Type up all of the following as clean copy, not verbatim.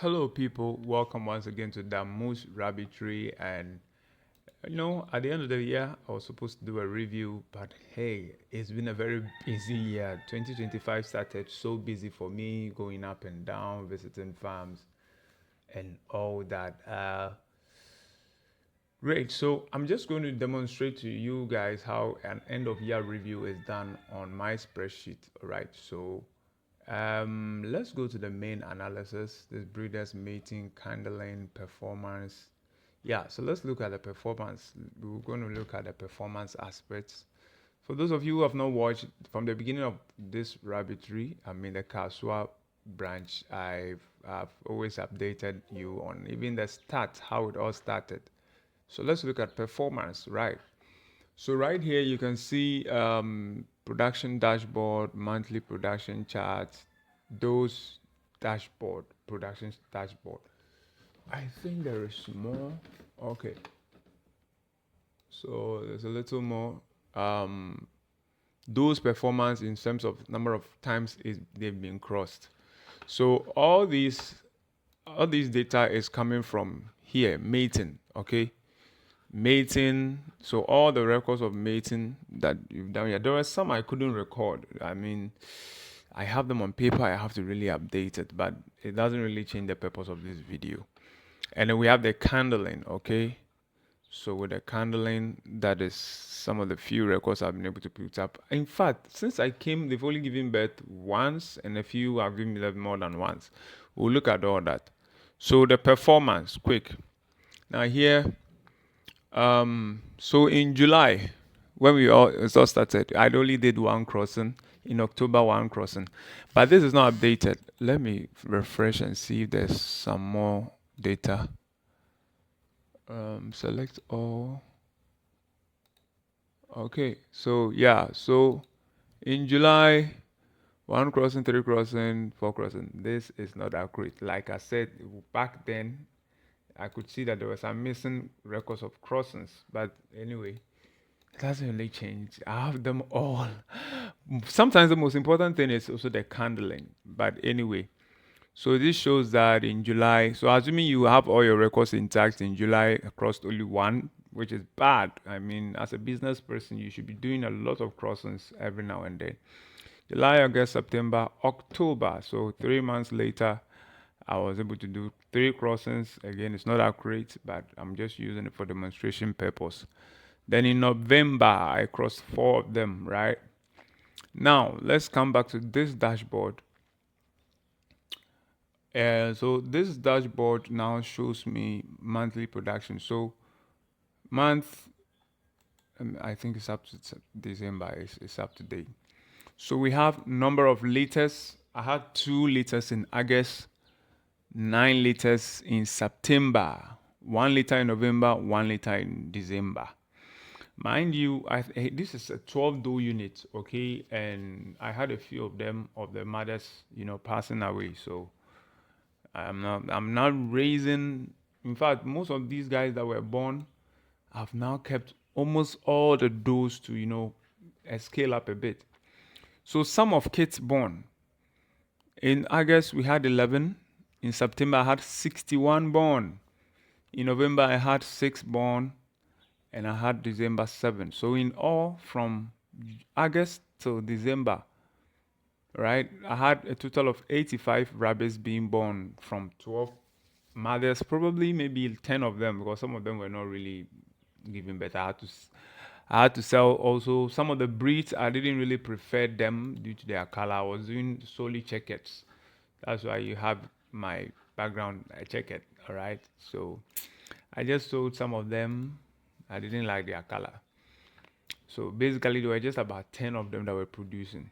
Hello, people. Welcome once again to Damoos Rabbitry. And at the end of the year, I was supposed to do a review, but hey, it's been a very busy year. 2025 started so busy for me, going up and down, visiting farms, and all that. Great. So I'm just going to demonstrate to you guys how an end of year review is done on my spreadsheet. All right. So let's go to the main analysis. This breeders mating, candling, performance. Yeah, so let's look at the performance. We're going to look at the performance aspects. For those of you who have not watched from the beginning of this rabbitry, I mean the Kasua branch, I've always updated you on even the start, how it all started. So let's look at performance, right? So right here you can see production dashboard, monthly production charts, those production dashboard. I think there is more. Okay, so there's a little more. Um, those performance in terms of number of times they've been crossed. So all these data is coming from here, mating. Okay, mating. So all the records of mating that you've done here, there were some I couldn't record. I mean, I have them on paper. I have to really update it, but it doesn't really change the purpose of this video. And then we have the candling. Okay, so with the candling, that is some of the few records I've been able to put up. In fact, since I came, they've only given birth once, and a few have given birth more than once. We'll look at all that. So the performance, quick. Now here, so in July, when we all started, I only did one crossing. In October, one crossing, but this is not updated. Let me refresh and see if there's some more data. Select all. Okay, so yeah, so in July, one crossing, three crossing, four crossing. This is not accurate. Like I said, back then, I could see that there was some missing records of crossings. But anyway, it doesn't really change. I have them all. Sometimes the most important thing is also the candling. But anyway, so this shows that in July, so assuming you have all your records intact in July across only one, which is bad. I mean, as a business person, you should be doing a lot of crossings every now and then. July, August, September, October. So 3 months later, I was able to do three crossings. Again, it's not accurate, but I'm just using it for demonstration purpose. Then in November, I crossed four of them, right? Now, let's come back to this dashboard. So this dashboard now shows me monthly production. So month, I think it's up to December. It's up to date. So we have number of liters. I had 2 liters in August, 9 liters in September, 1 liter in November, 1 liter in December. Mind you, this is a 12 doe unit, okay, and I had a few of them of the mothers, passing away. So I'm not raising. In fact, most of these guys that were born, I've now kept almost all the does to scale up a bit. So some of kids born in August we had 11. In September I had 61 born. In November I had 6 born, and I had December 7. So in all, from August till December, right, I had a total of 85 rabbits being born from 12 mothers, probably maybe 10 of them, because some of them were not really giving birth. I had to sell also some of the breeds. I didn't really prefer them due to their color. I was doing solely checkers. That's why you have my background checkered. All right. So I just sold some of them. I didn't like their color. So basically, there were just about 10 of them that were producing.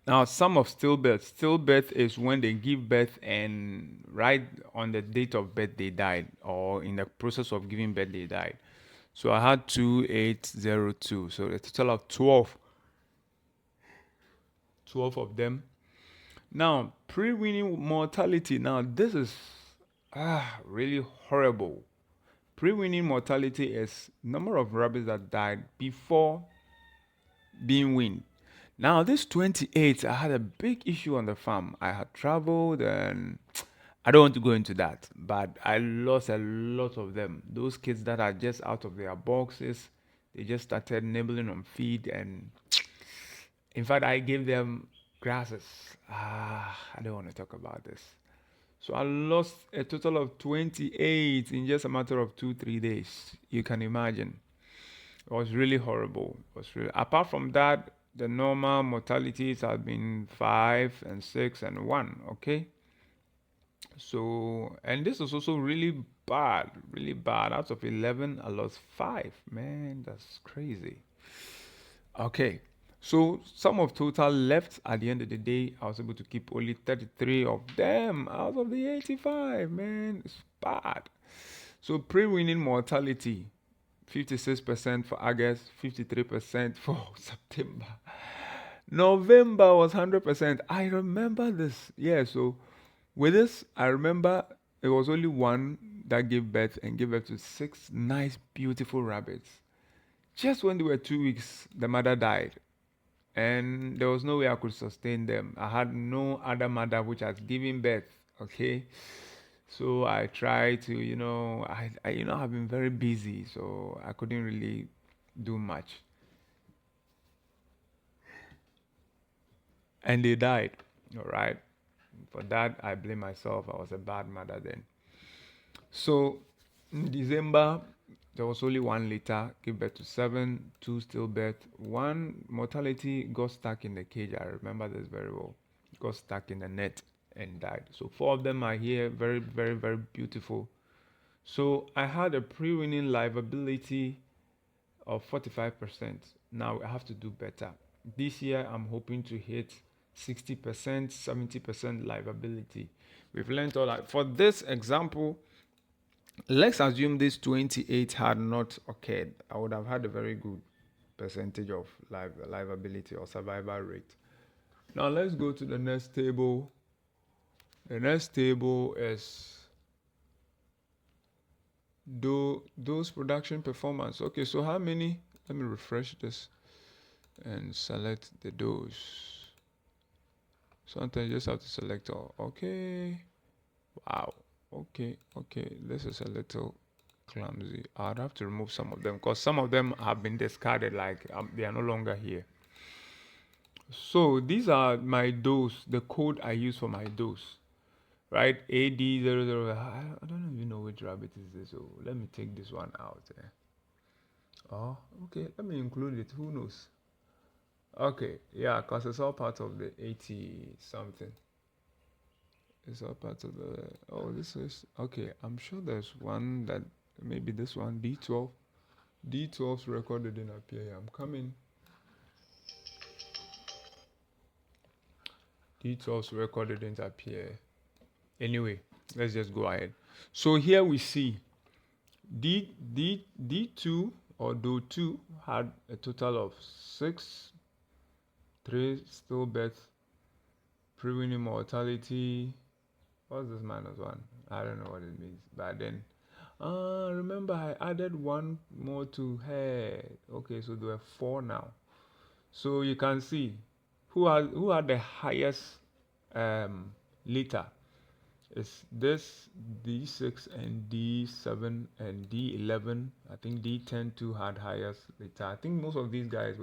Now, some of stillbirth. Stillbirth is when they give birth and right on the date of birth they died, or in the process of giving birth they died. So I had 2802. So a total of 12 of them. Now, pre-weaning mortality. Now, this is really horrible. Pre-weaning mortality is number of rabbits that died before being weaned. Now, this 28, I had a big issue on the farm. I had traveled and I don't want to go into that, but I lost a lot of them. Those kids that are just out of their boxes, they just started nibbling on feed, and in fact, I gave them grasses. I don't want to talk about this. So I lost a total of 28 in just a matter of 2, 3 days. You can imagine. It was really horrible. It was really. Apart from that, the normal mortalities have been 5 and 6 and 1. Okay. So, and this was also really bad, really bad. Out of 11, I lost 5. Man, that's crazy. Okay. So, sum of total left at the end of the day, I was able to keep only 33 of them out of the 85. Man, it's bad. So, pre winning mortality 56% for August, 53% for September. November was 100%. I remember this. Yeah, so with this, I remember it was only one that gave birth and gave birth to 6 nice, beautiful rabbits. Just when they were 2 weeks, the mother died. And there was no way I could sustain them. I had no other mother which has given birth. Okay. So I tried to, I've been very busy, so I couldn't really do much. And they died. All right. For that, I blame myself. I was a bad mother then. So in December, there was only one litter, gave birth to 7, 2 stillbirth. One mortality got stuck in the cage. I remember this very well. Got stuck in the net and died. So 4 of them are here, very, very, very beautiful. So I had a pre-winning livability of 45%. Now I have to do better. This year I'm hoping to hit 60%, 70% livability. We've learned all that. For this example, let's assume this 28 had not occurred. I would have had a very good percentage of livability or survival rate. Now let's go to the next table. The next table is those production performance. Okay, so how many? Let me refresh this and select the dose. Sometimes you just have to select all. Okay. Wow. Okay. This is a little clumsy. I'd have to remove some of them because some of them have been discarded, like they are no longer here. So these are my dose, the code I use for my dose, right? AD00. I don't even know which rabbit is this. So let me take this one out. Oh, okay. Let me include it. Who knows? Okay, yeah, because it's all part of the 80 something. It's all part of the. Oh, this is. Okay, I'm sure there's one that. Maybe this one, D12. D12's recorded in appear. I'm coming. D12's recorded in appear. Anyway, let's just go ahead. So here we see D2 or Do2 had a total of 6, 3 stillbirth, pre-winning mortality. What's this -1? I don't know what it means. But then, remember I added one more to her. Okay, so there are 4 now. So you can see who had the highest liter. It's this D6 and D7 and D11. I think D10 too had highest liter. I think most of these guys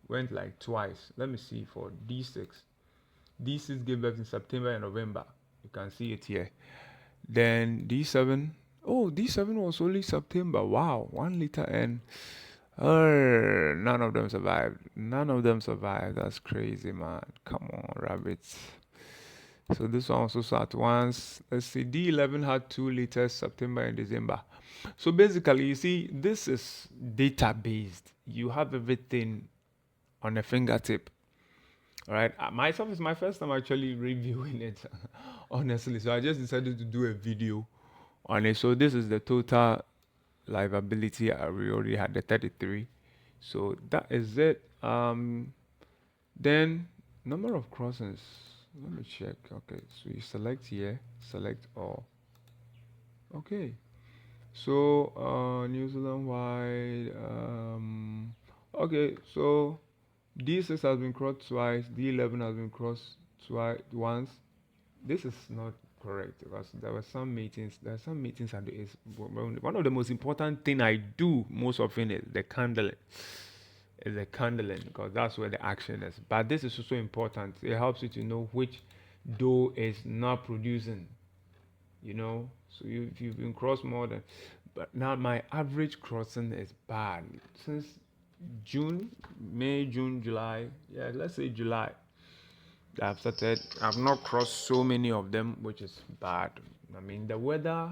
went like twice. Let me see for D6. D6 gave birth in September and November. You can see it here. Then D7. Oh, D7 was only September. Wow, 1 liter and none of them survived. None of them survived. That's crazy, man. Come on, rabbits. So this one also at once. Let's see. D11 had 2 liters September and December. So basically, you see, this is data based. You have everything on a fingertip. All right. Myself is my first time actually reviewing it, honestly. So I just decided to do a video on it. So this is the total livability. We already had the 33. So that is it. Then number of crossings. Let me check. Okay, so you select here, select all. Okay. So New Zealand wide. Okay, so D6 has been crossed twice. D11 has been crossed twice once. This is not Correct. Because there were some meetings. There are some meetings and is one of the most important thing I do most often is the candling. Is the candling because that's where the action is. But this is also important. It helps you to know which dough is not producing. You know, so if you've been crossed more than, but now my average crossing is bad since June, May, June, July. Yeah, let's say July. I've started. I've not crossed so many of them, which is bad. I mean, the weather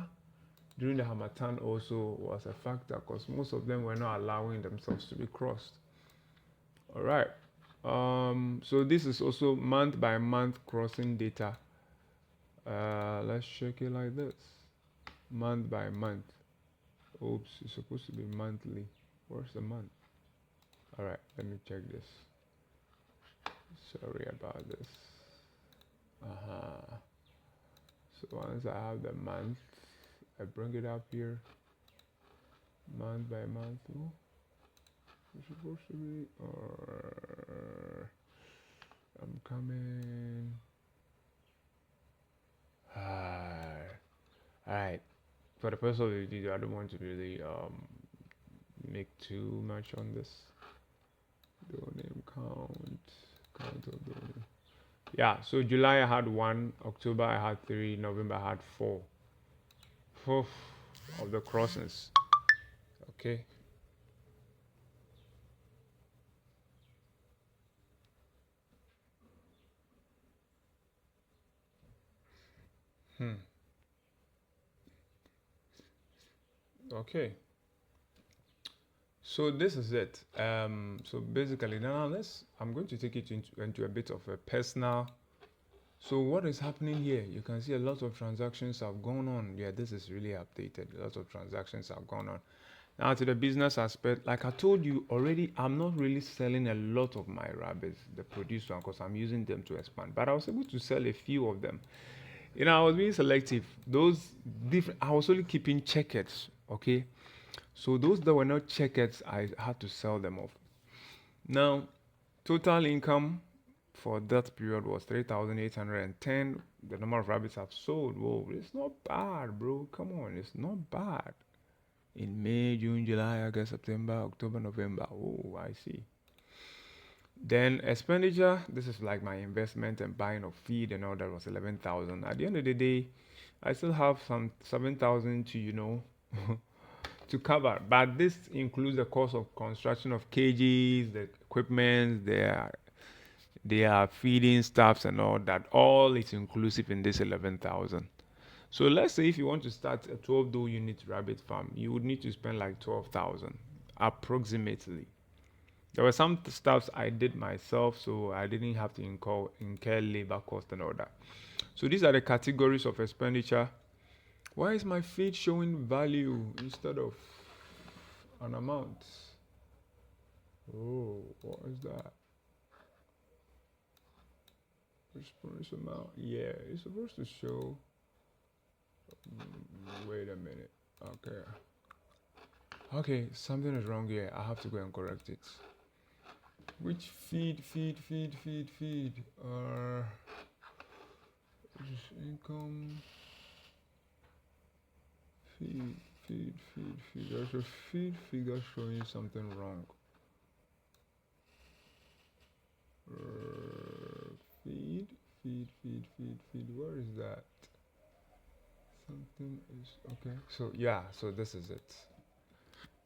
during the Hamatan also was a factor because most of them were not allowing themselves to be crossed. All right. So this is also month by month crossing data. Let's check it like this. Month by month. Oops, it's supposed to be monthly. Where's the month? All right, let me check this. Sorry about this. So once I have the month, I bring it up here. Month by month. Oh, it's supposed to be. Or I'm coming. All right. For the purpose of the video, I don't want to really make too much on this. Door name count of door name. Yeah, so July I had 1, October I had 3, November I had 4. 4 of the crossings. Okay. Okay. So this is it. So basically now I'm going to take it into a bit of a personal. So what is happening here? You can see a lot of transactions have gone on. Yeah, this is really updated. A lot of transactions have gone on. Now to the business aspect, like I told you already, I'm not really selling a lot of my rabbits, the produced one, because I'm using them to expand. But I was able to sell a few of them. You know, I was being selective. Those different, I was only keeping checkers. Okay, so those that were not checkers, I had to sell them off. Now, total income for that period was 3,810. The number of rabbits I've sold, whoa, it's not bad, bro. Come on, it's not bad. In May, June, July, August, September, October, November. Oh, I see. Then expenditure, this is like my investment and buying of feed and all that was 11,000. At the end of the day, I still have some 7,000 to, to cover. But this includes the cost of construction of cages, the equipment, their feeding staffs and all that. All is inclusive in this 11,000. So let's say if you want to start a 12 doe unit rabbit farm, you would need to spend like 12,000 approximately. There were some stuffs I did myself, so I didn't have to incur labor cost and all that. So these are the categories of expenditure. Why is my feed showing value instead of an amount? Oh, what is that? Response amount. Yeah, it's supposed to show. Wait a minute. Okay. Okay, something is wrong here. I have to go and correct it. Which feed? Income. Feed. There's a feed figure showing something wrong. Feed. Where is that? Something is okay. So yeah, so this is it.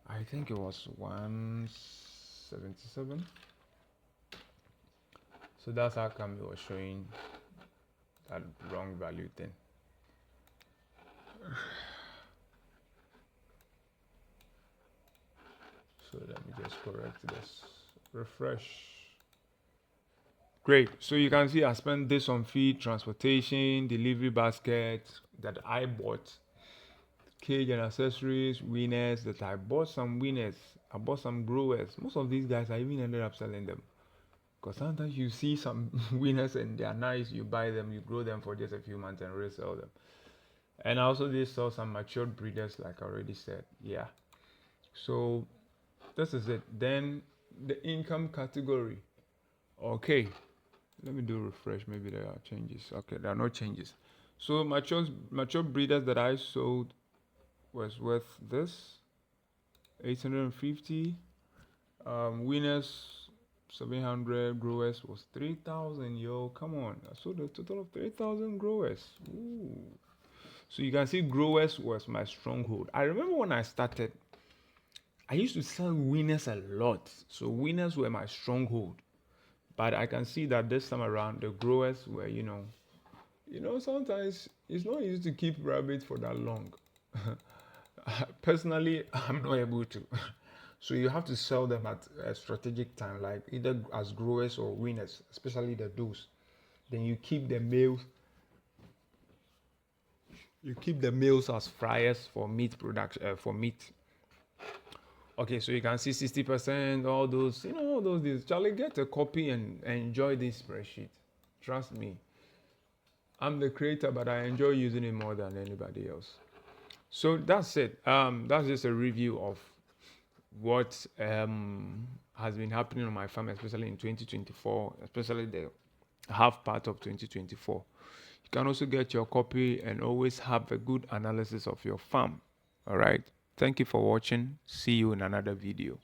I think it was 177. So that's how come it was showing that wrong value thing. So let me just correct this. Refresh. Great. So you can see I spent this on feed, transportation, delivery basket that I bought, cage and accessories, winners that I bought some winners. I bought some growers. Most of these guys I even ended up selling them. Because sometimes you see some winners and they are nice, you buy them, you grow them for just a few months and resell them. And I also did sell some matured breeders, like I already said. Yeah. So this is it. Then the income category. Okay. Let me do refresh. Maybe there are changes. Okay, there are no changes. So mature breeders that I sold was worth this 850. Winners 700. Growers was 3,000. Yo, come on! I sold a total of 3,000 growers. Ooh. So you can see growers was my stronghold. I remember when I started, I used to sell winners a lot. So winners were my stronghold. But I can see that this time around the growers were, sometimes it's not easy to keep rabbits for that long. Personally, I'm not able to. So you have to sell them at a strategic time, like either as growers or winners, especially the does. Then you keep the males. You keep the males as fryers for meat production, for meat. Okay, so you can see 60%, all those, all those deals. Charlie, get a copy and enjoy this spreadsheet. Trust me. I'm the creator, but I enjoy using it more than anybody else. So that's it. That's just a review of what has been happening on my farm, especially in 2024, especially the half part of 2024. You can also get your copy and always have a good analysis of your farm. All right. Thank you for watching. See you in another video.